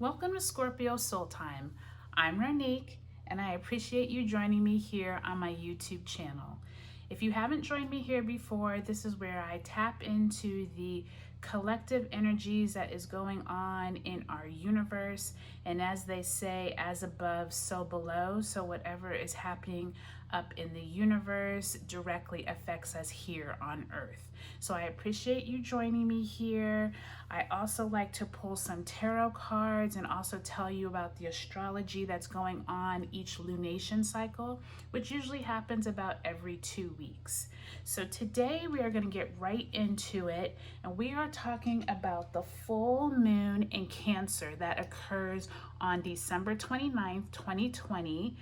Welcome to Scorpio Soul Time. I'm Ronique, and I appreciate you joining me here on my YouTube channel. If you haven't joined me here before, this is where I tap into the collective energies that is going on in our universe. And as they say, as above, so below. So whatever is happening up in the universe directly affects us here on Earth. So I appreciate you joining me here. I also like to pull some tarot cards and also tell you about the astrology that's going on each lunation cycle, which usually happens about every 2 weeks. So today we are going to get right into it, and we are talking about the full moon in Cancer that occurs on December 29th, 2020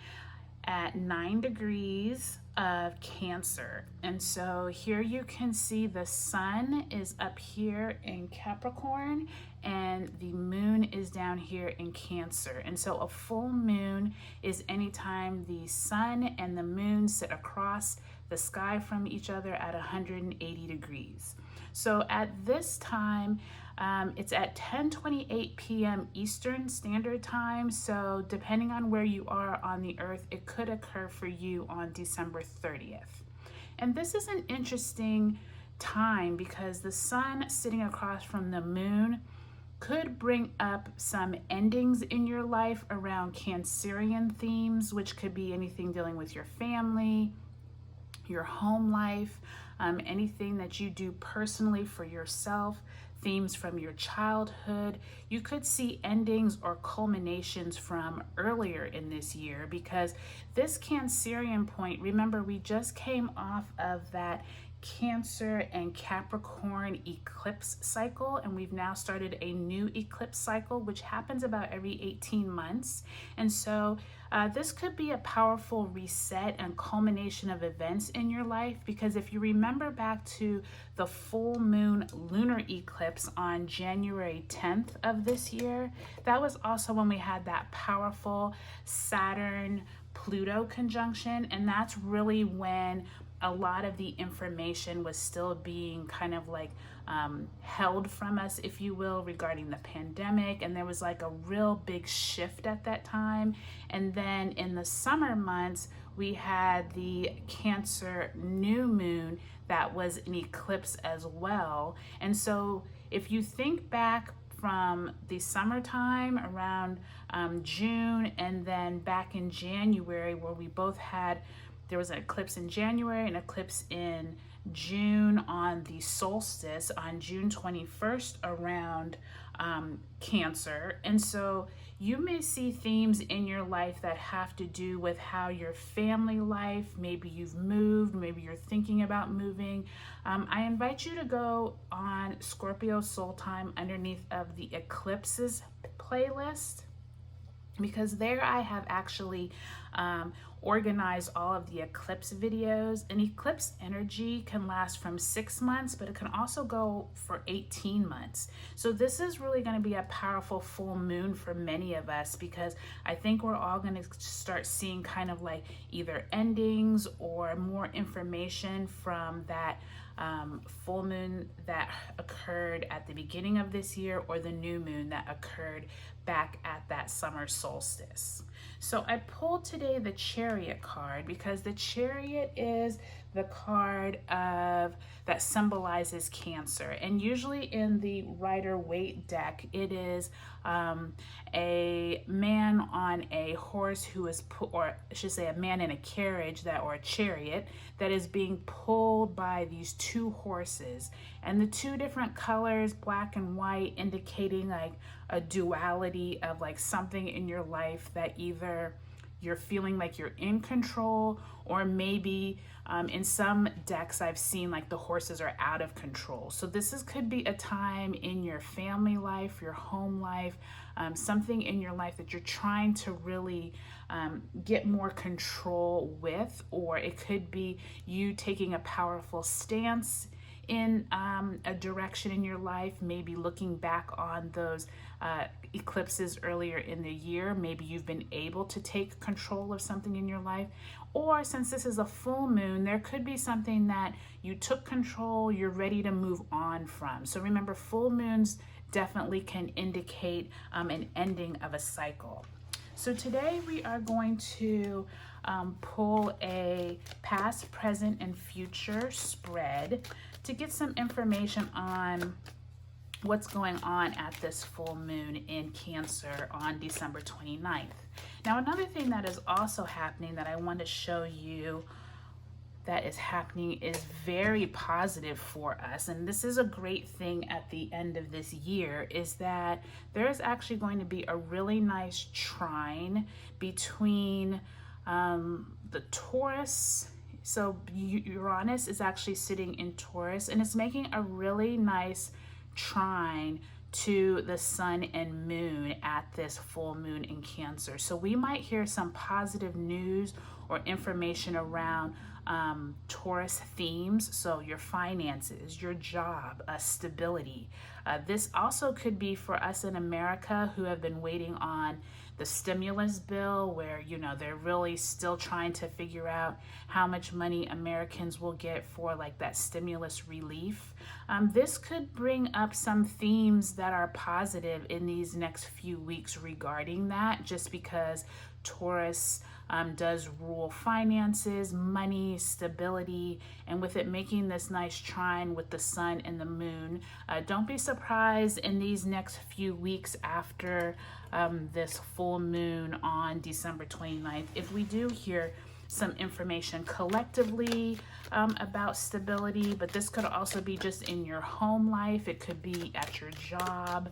at 9 degrees of Cancer. And so here you can see the sun is up here in Capricorn and the moon is down here in Cancer. And so a full moon is anytime the sun and the moon sit across the sky from each other at 180 degrees. So at this time, it's at 10:28 p.m. Eastern Standard Time. So depending on where you are on the earth, it could occur for you on December 30th. And this is an interesting time because the sun sitting across from the moon could bring up some endings in your life around Cancerian themes, which could be anything dealing with your family, your home life, anything that you do personally for yourself, themes from your childhood. You could see endings or culminations from earlier in this year because this Cancerian point, remember, we just came off of that Cancer and Capricorn eclipse cycle, and we've now started a new eclipse cycle which happens about every 18 months. And so this could be a powerful reset and culmination of events in your life, because if you remember back to the full moon lunar eclipse on January 10th of this year, that was also when we had that powerful Saturn Pluto conjunction, and that's really when a lot of the information was still being kind of like held from us, if you will, regarding the pandemic. And there was like a real big shift at that time. And then in the summer months, we had the Cancer new moon that was an eclipse as well. And so if you think back from the summertime around June, and then back in January, where we both had, there was an eclipse in January, an eclipse in June on the solstice on June 21st around Cancer. And so you may see themes in your life that have to do with how your family life, maybe you've moved, maybe you're thinking about moving. I invite you to go on Scorpio Soul Time underneath of the eclipses playlist, because there I have actually organize all of the eclipse videos. An eclipse energy can last from 6 months, but it can also go for 18 months. So this is really going to be a powerful full moon for many of us, because I think we're all going to start seeing kind of like either endings or more information from that full moon that occurred at the beginning of this year, or the new moon that occurred back at that summer solstice. So I pulled today the Chariot card because the Chariot is the card of that symbolizes Cancer, and usually in the Rider-Waite deck it is a man on a horse who is or I should say a man in a carriage, that, or a chariot, that is being pulled by these two horses, and the two different colors, black and white, indicating like a duality of like something in your life that either you're feeling like you're in control, or maybe in some decks I've seen like the horses are out of control. So this could be a time in your family life, your home life, something in your life that you're trying to really get more control with, or it could be you taking a powerful stance in a direction in your life, maybe looking back on those eclipses earlier in the year. Maybe you've been able to take control of something in your life, or since this is a full moon, there could be something that you took control, you're ready to move on from. So remember, full moons definitely can indicate an ending of a cycle. So today we are going to pull a past, present, and future spread to get some information on what's going on at this full moon in Cancer on December 29th. Now, another thing that is also happening that I want to show you that is happening is very positive for us, and this is a great thing at the end of this year, is that there is actually going to be a really nice trine between the Taurus. So Uranus is actually sitting in Taurus, and it's making a really nice trine to the sun and moon at this full moon in Cancer. So we might hear some positive news or information around Taurus themes. So your finances, your job, stability. This also could be for us in America who have been waiting on the stimulus bill, where, you know, they're really still trying to figure out how much money Americans will get for like that stimulus relief. This could bring up some themes that are positive in these next few weeks regarding that, just because Taurus does rule finances, money, stability, and with it making this nice trine with the sun and the moon, don't be surprised in these next few weeks after this full moon on December 29th, if we do hear some information collectively about stability, but this could also be just in your home life. It could be at your job.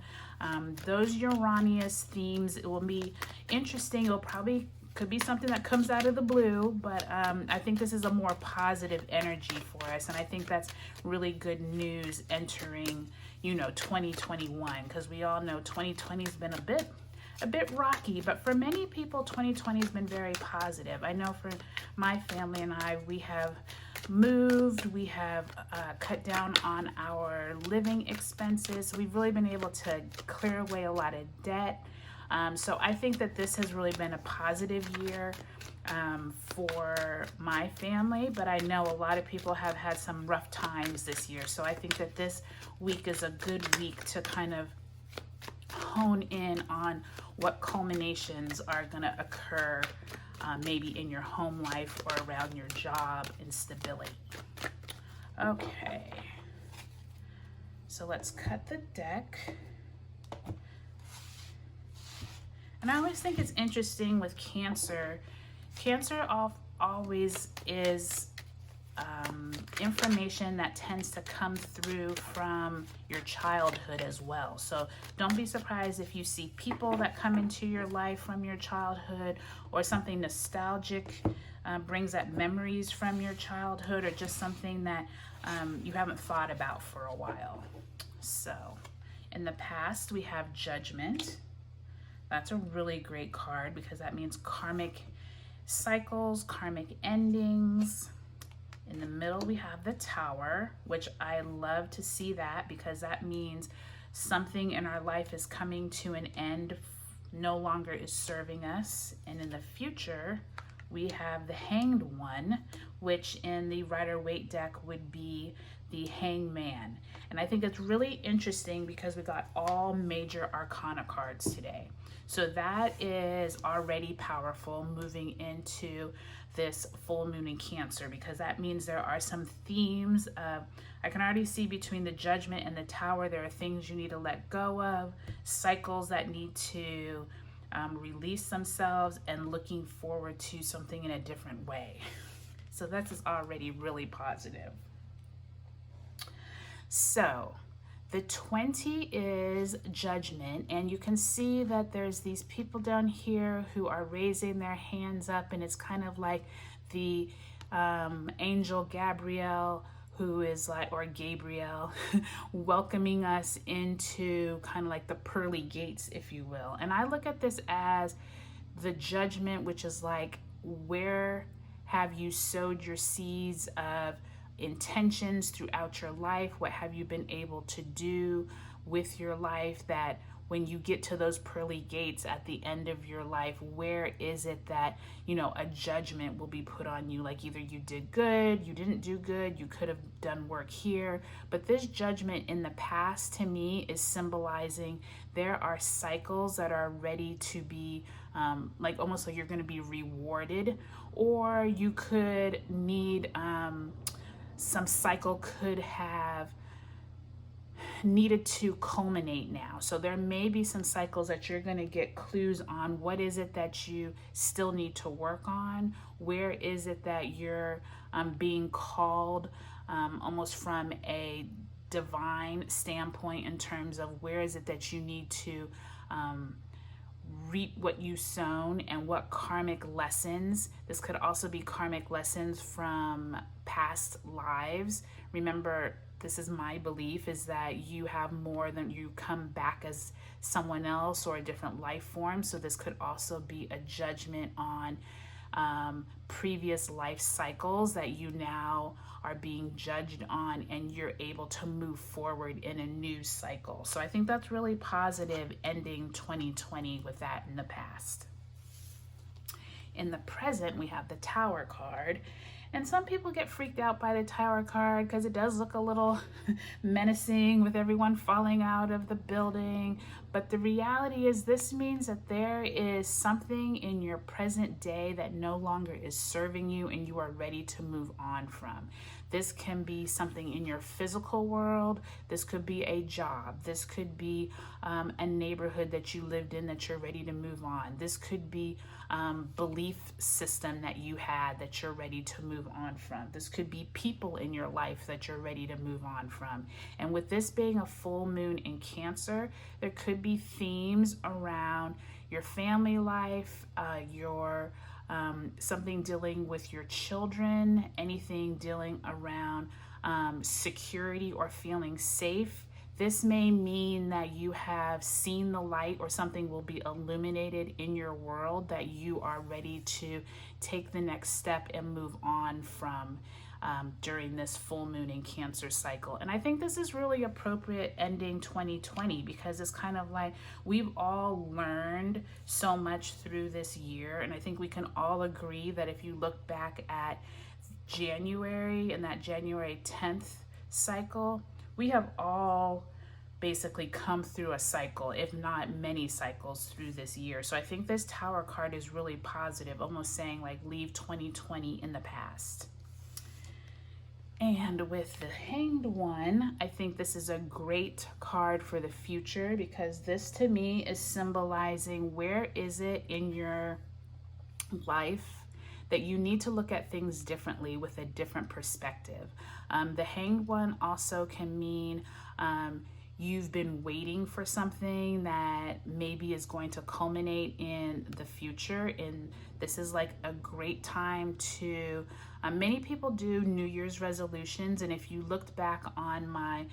Those Uranus themes, it will be interesting. It'll probably could be something that comes out of the blue, but I think this is a more positive energy for us, and I think that's really good news entering, you know, 2021, because we all know 2020 has been a bit rocky, but for many people 2020 has been very positive. I know for my family and I, we have moved, we have cut down on our living expenses. We've really been able to clear away a lot of debt. So I think that this has really been a positive year for my family, but I know a lot of people have had some rough times this year. So I think that this week is a good week to kind of hone in on what culminations are going to occur maybe in your home life or around your job and stability. Okay, so let's cut the deck. And I always think it's interesting with Cancer. Cancer always is information that tends to come through from your childhood as well. So don't be surprised if you see people that come into your life from your childhood, or something nostalgic brings up memories from your childhood, or just something that you haven't thought about for a while. So in the past, we have Judgment. That's a really great card because that means karmic cycles, karmic endings. In the middle, we have the Tower, which I love to see that because that means something in our life is coming to an end, no longer is serving us. And in the future, we have the Hanged One, which in the Rider-Waite deck would be the Hangman. And I think it's really interesting because we got all major arcana cards today. So that is already powerful moving into this full moon in Cancer, because that means there are some themes of, I can already see between the Judgment and the Tower, there are things you need to let go of, cycles that need to release themselves, and looking forward to something in a different way. So this is already really positive. So the 20 is Judgment, and you can see that there's these people down here who are raising their hands up, and it's kind of like the angel Gabriel, who is like, or Gabriel, welcoming us into kind of like the pearly gates, if you will. And I look at this as the Judgment, which is like, where have you sowed your seeds of intentions throughout your life? What have you been able to do with your life that when you get to those pearly gates at the end of your life, where is it that, you know, a judgment will be put on you? Like either you did good, you didn't do good, you could have done work here. But this judgment in the past to me is symbolizing there are cycles that are ready to be like almost like you're going to be rewarded, or you could need some cycle could have needed to culminate now. So there may be some cycles that you're going to get clues on. What is it that you still need to work on? Where is it that you're being called almost from a divine standpoint in terms of where is it that you need to reap what you sown, and what karmic lessons. This could also be karmic lessons from past lives. Remember, this is my belief, is that you have more than you come back as someone else or a different life form. So this could also be a judgment on previous life cycles that you now are being judged on, and you're able to move forward in a new cycle. So I think that's really positive, ending 2020 with that in the past. In the present, we have the Tower card. And some people get freaked out by the Tower card because it does look a little menacing with everyone falling out of the building. But the reality is this means that there is something in your present day that no longer is serving you and you are ready to move on from. This can be something in your physical world. This could be a job. This could be a neighborhood that you lived in that you're ready to move on. This could be belief system that you had that you're ready to move on from. This could be people in your life that you're ready to move on from. And with this being a full moon in Cancer, there could be themes around your family life, your something dealing with your children, anything dealing around security or feeling safe. This may mean that you have seen the light, or something will be illuminated in your world that you are ready to take the next step and move on from during this full moon in Cancer cycle. And I think this is really appropriate ending 2020, because it's kind of like we've all learned so much through this year. And I think we can all agree that if you look back at January and that January 10th cycle, we have all basically come through a cycle, if not many cycles through this year. So I think this Tower card is really positive, almost saying like leave 2020 in the past. And with the Hanged One, I think this is a great card for the future, because this to me is symbolizing where is it in your life that you need to look at things differently with a different perspective. The Hanged One also can mean you've been waiting for something that maybe is going to culminate in the future. And this is like a great time to, many people do New Year's resolutions. And if you looked back on my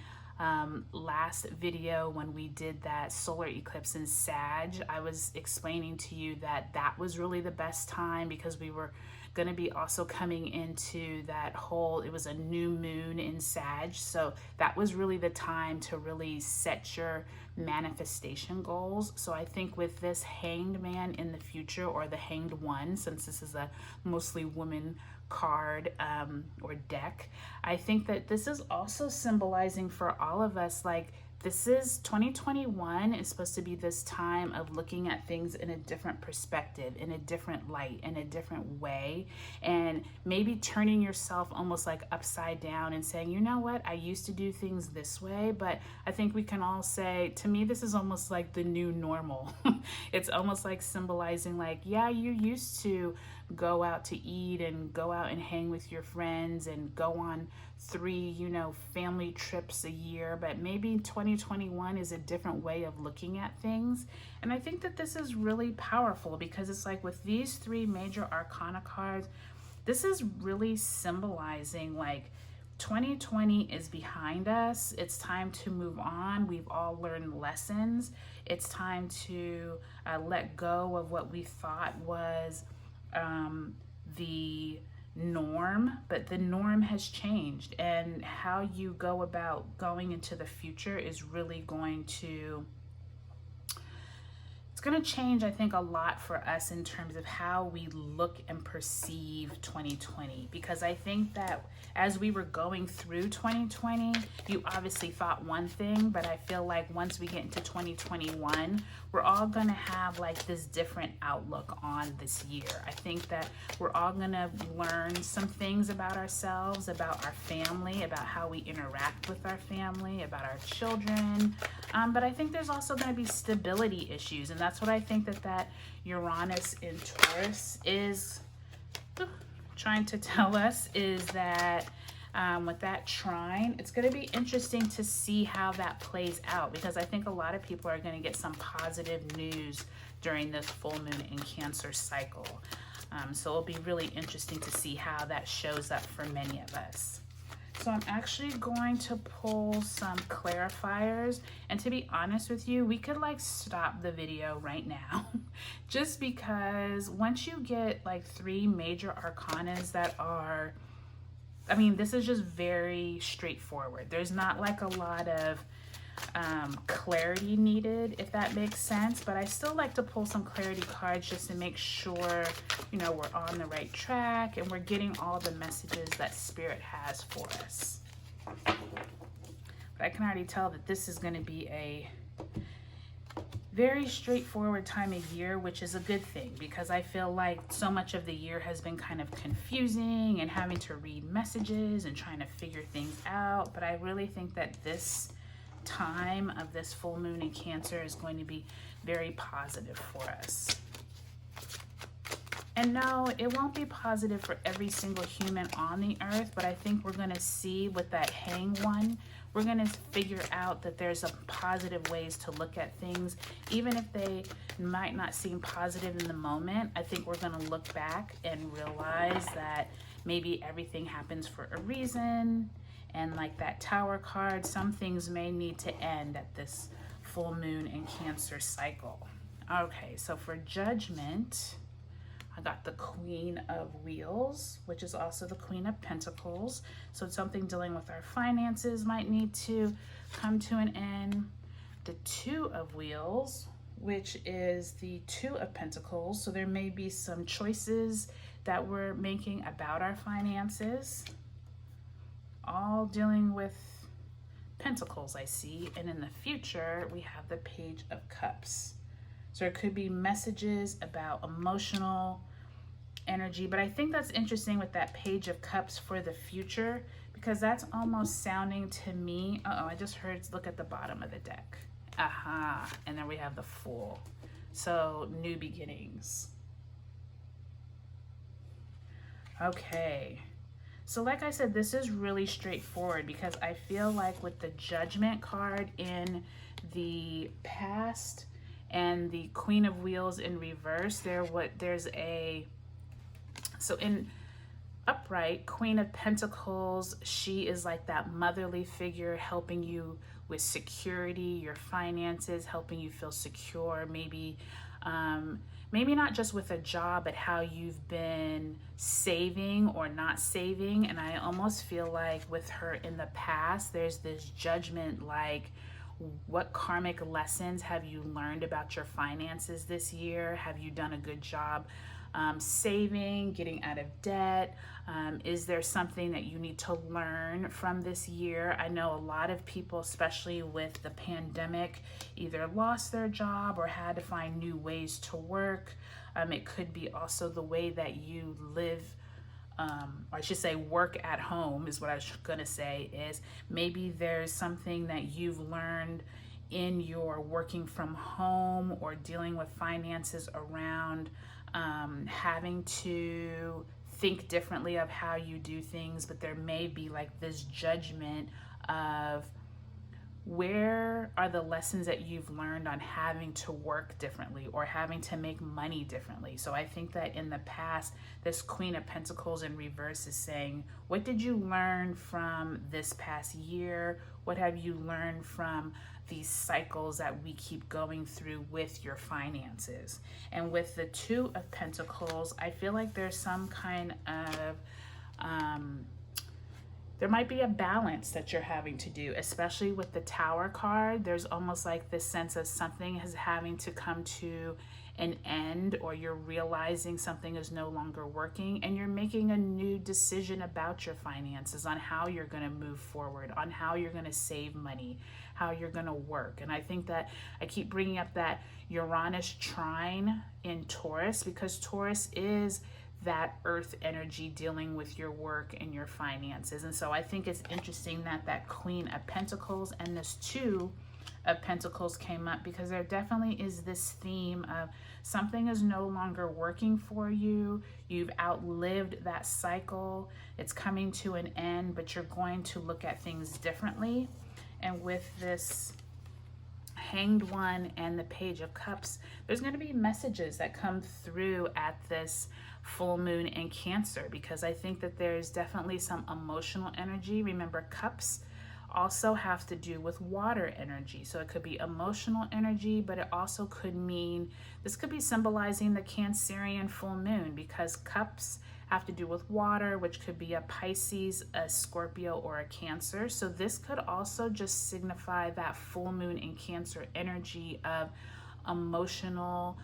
last video when we did that solar eclipse in Sag, I was explaining to you that that was really the best time, because we were going to be also coming into that whole, it was a new moon in Sag, so that was really the time to really set your manifestation goals. So I think with this Hanged Man in the future, or the Hanged One, since this is a mostly woman card or deck, I think that this is also symbolizing for all of us, like this is 2021 is supposed to be this time of looking at things in a different perspective, in a different light, in a different way, and maybe turning yourself almost like upside down and saying, you know what, I used to do things this way. But I think we can all say, to me, this is almost like the new normal. It's almost like symbolizing like, yeah, you used to go out to eat and go out and hang with your friends and go on 3, family trips a year, but maybe 2021 is a different way of looking at things. And I think that this is really powerful, because it's like with these 3 major arcana cards, this is really symbolizing like 2020 is behind us. It's time to move on. We've all learned lessons. It's time to let go of what we thought was the norm, but the norm has changed, and how you go about going into the future is really going to going to change, I think, a lot for us in terms of how we look and perceive 2020, because I think that as we were going through 2020, you obviously thought one thing, but I feel like once we get into 2021, we're all going to have like this different outlook on this year. I think that we're all going to learn some things about ourselves, about our family, about how we interact with our family, about our children. But I think there's also going to be stability issues, and that's what I think that Uranus in Taurus is trying to tell us, is that with that trine, it's going to be interesting to see how that plays out, because I think a lot of people are going to get some positive news during this full moon in Cancer cycle. So it'll be really interesting to see how that shows up for many of us. So I'm actually going to pull some clarifiers, and to be honest with you, we could like stop the video right now just because once you get like 3 major arcanas that are, I mean, this is just very straightforward. There's not like a lot of clarity needed, if that makes sense, but I still like to pull some clarity cards just to make sure, you know, we're on the right track and we're getting all the messages that Spirit has for us. But I can already tell that this is going to be a very straightforward time of year, which is a good thing, because I feel like so much of the year has been kind of confusing and having to read messages and trying to figure things out. But I really think that this time of this full moon in Cancer is going to be very positive for us. And no, it won't be positive for every single human on the earth, but I think we're going to see with that hang one, we're going to figure out that there's some positive ways to look at things, even if they might not seem positive in the moment. I think we're going to look back and realize that maybe everything happens for a reason. And like that Tower card, some things may need to end at this full moon in Cancer cycle. Okay, so for Judgment, I got the Queen of Wheels, which is also the Queen of Pentacles. So it's something dealing with our finances might need to come to an end. The Two of Wheels, which is the Two of Pentacles. So there may be some choices that we're making about our finances, all dealing with Pentacles, I see. And in the future, we have the Page of Cups. So it could be messages about emotional energy, but I think that's interesting with that Page of Cups for the future, because that's almost sounding to me, I just heard, look at the bottom of the deck. Aha, and then we have the Fool. So new beginnings. Okay. So like I said, this is really straightforward, because I feel like with the Judgment card in the past and the Queen of Wheels in reverse, so in upright, Queen of Pentacles, she is like that motherly figure helping you with security, your finances, helping you feel secure, maybe not just with a job, but how you've been saving or not saving. And I almost feel like with her in the past, there's this judgment, like, what karmic lessons have you learned about your finances this year? Have you done a good job saving, getting out of debt? Is there something that you need to learn from this year? I know a lot of people, especially with the pandemic, either lost their job or had to find new ways to work. It could be also the way that you live, or I should say work at home is what I was gonna say, is maybe there's something that you've learned in your working from home or dealing with finances around having to think differently of how you do things, but there may be like this judgment of where are the lessons that you've learned on having to work differently or having to make money differently. So I think that in the past, this Queen of Pentacles in reverse is saying, what did you learn from this past year? What have you learned from these cycles that we keep going through with your finances? And with the Two of Pentacles, I feel like there's some kind of there might be a balance that you're having to do, especially with the Tower card. There's almost like this sense of something is having to come to an end, or you're realizing something is no longer working and you're making a new decision about your finances, on how you're going to move forward, on how you're going to save money, how you're going to work. And I think that I keep bringing up that Uranus trine in Taurus, because Taurus is that earth energy dealing with your work and your finances. And so I think it's interesting that that Queen of Pentacles and this Two of Pentacles came up, because there definitely is this theme of something is no longer working for you. You've outlived that cycle. It's coming to an end, but you're going to look at things differently. And with this Hanged One and the Page of Cups, there's going to be messages that come through at this full moon in Cancer, because I think that there's definitely some emotional energy. Remember, cups also have to do with water energy, so it could be emotional energy, but it also could mean, this could be symbolizing the Cancerian full moon, because cups have to do with water, which could be a Pisces, a Scorpio, or a Cancer. So this could also just signify that full moon in Cancer energy of emotional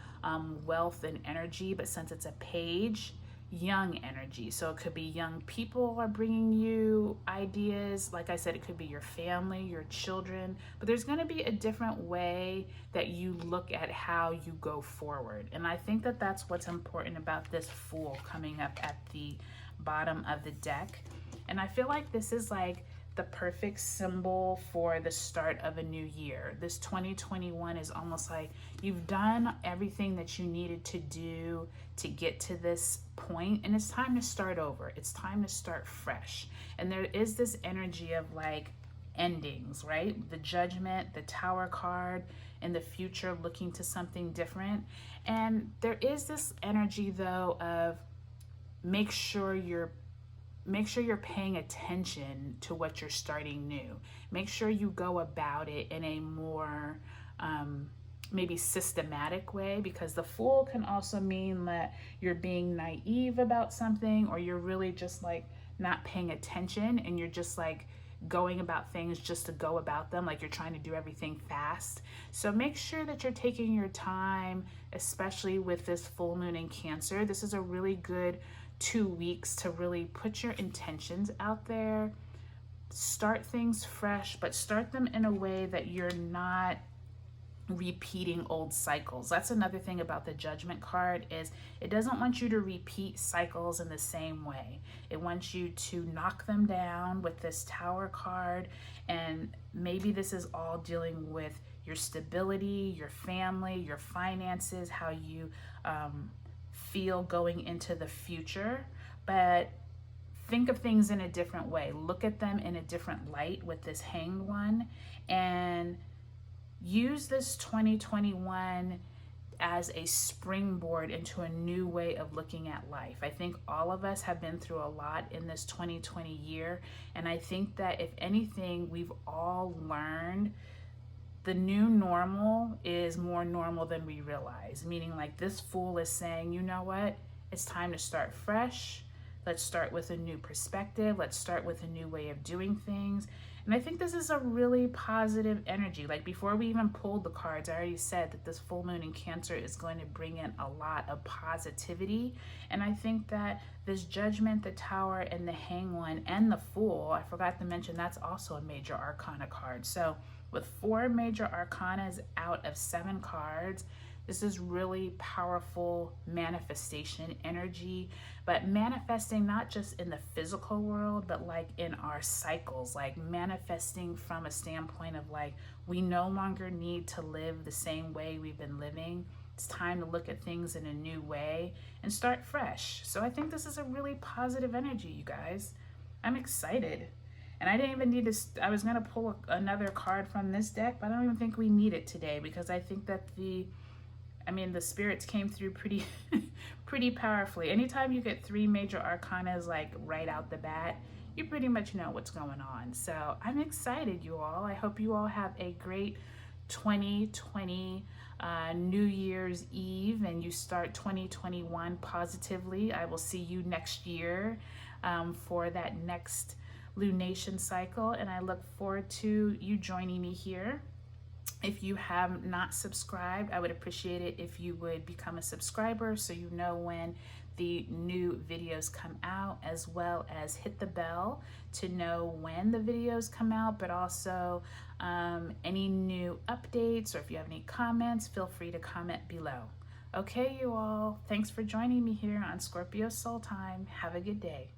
wealth and energy, but since it's a page, young energy. So it could be young people are bringing you ideas. Like I said, it could be your family, your children, but there's going to be a different way that you look at how you go forward. And I think that that's what's important about this Fool coming up at the bottom of the deck. And I feel like this is like the perfect symbol for the start of a new year. This 2021 is almost like you've done everything that you needed to do to get to this point, and it's time to start over. It's time to start fresh. And there is this energy of like endings, right? The Judgment, the Tower card, in the future looking to something different. And there is this energy though of make sure you're paying attention to what you're starting new. Make sure you go about it in a more maybe systematic way, because the Fool can also mean that you're being naive about something, or you're really just like not paying attention and you're just like going about things just to go about them, like you're trying to do everything fast. So make sure that you're taking your time, especially with this full moon in Cancer. This is a really good 2 weeks to really put your intentions out there, start things fresh, but start them in a way that you're not repeating old cycles. That's another thing about the Judgment card, is it doesn't want you to repeat cycles in the same way. It wants you to knock them down with this Tower card. And maybe this is all dealing with your stability, your family, your finances, how you feel going into the future. But think of things in a different way. Look at them in a different light with this Hanged One, and use this 2021 as a springboard into a new way of looking at life. I think all of us have been through a lot in this 2020 year, and I think that if anything, we've all learned the new normal is more normal than we realize. Meaning, like, this Fool is saying, you know what? It's time to start fresh. Let's start with a new perspective. Let's start with a new way of doing things. And I think this is a really positive energy. Like, before we even pulled the cards, I already said that this full moon in Cancer is going to bring in a lot of positivity. And I think that this Judgment, the Tower, and the Hanged One, and the Fool, I forgot to mention that's also a major arcana card. So with 4 major arcanas out of 7 cards, this is really powerful manifestation energy, but manifesting not just in the physical world, but like in our cycles, like manifesting from a standpoint of like, we no longer need to live the same way we've been living. It's time to look at things in a new way and start fresh. So I think this is a really positive energy, you guys. I'm excited. And I didn't even need to, I was going to pull another card from this deck, but I don't even think we need it today, because I think that the spirits came through pretty pretty powerfully. Anytime you get 3 major arcanas like right out the bat, you pretty much know what's going on. So I'm excited, you all. I hope you all have a great 2020 New Year's Eve, and you start 2021 positively. I will see you next year for that next lunation cycle, and I look forward to you joining me here. If you have not subscribed, I would appreciate it if you would become a subscriber so you know when the new videos come out, as well as hit the bell to know when the videos come out, but also any new updates, or if you have any comments, feel free to comment below. Okay, you all, thanks for joining me here on Scorpio Soul Time. Have a good day.